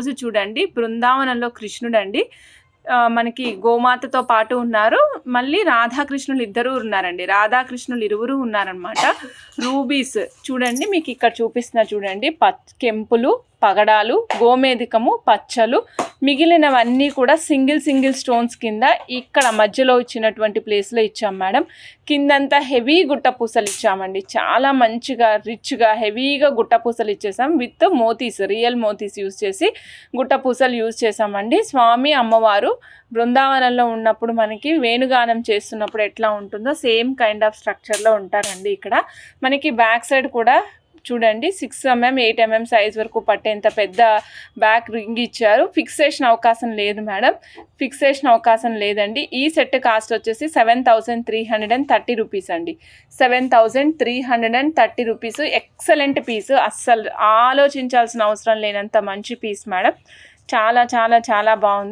రోజు చూడండి బృందావనంలో కృష్ణుడండి మనకి గోమాతతో పాటు ఉన్నారు. మళ్ళీ రాధాకృష్ణులు ఇద్దరు ఉన్నారండి. రాధాకృష్ణులు ఇరువురు ఉన్నారనమాట. రూబీస్ చూడండి, మీకు ఇక్కడ చూపిస్తున్నా చూడండి. కెంపులు, పగడాలు, గోమేధికము, పచ్చలు, మిగిలినవన్నీ కూడా సింగిల్ స్టోన్స్ కింద ఇక్కడ మధ్యలో ఇచ్చినటువంటి ప్లేస్లో ఇచ్చాం మేడం. కిందంతా హెవీ గుట్ట పూసలు ఇచ్చామండి. చాలా మంచిగా రిచ్గా హెవీగా గుట్ట పూసలు ఇచ్చేసాం. విత్ మోతీస్, రియల్ మోతీస్ యూజ్ చేసి గుట్ట పూసలు యూజ్ చేసామండి. స్వామి అమ్మవారు బృందావనంలో ఉన్నప్పుడు మనకి వేణుగానం చేస్తున్నప్పుడు ఎట్లా ఉంటుందో సేమ్ కైండ్ ఆఫ్ స్ట్రక్చర్లో ఉంటారండి. ఇక్కడ మనకి బ్యాక్ సైడ్ కూడా చూడండి 6 mm 8 mm సైజ్ వరకు పట్టేంత పెద్ద బ్యాక్ రింగ్ ఇచ్చారు. ఫిక్సేషన్ అవకాశం లేదు మేడం, ఫిక్సేషన్ అవకాశం లేదండి. ఈ సెట్ కాస్ట్ వచ్చేసి 7330 రూపీస్ అండి. 7330 రూపీస్. ఎక్సలెంట్ పీస్, అస్సలు ఆలోచించాల్సిన అవసరం లేనంత మంచి పీస్ మేడం. చాలా చాలా చాలా బాగుంది.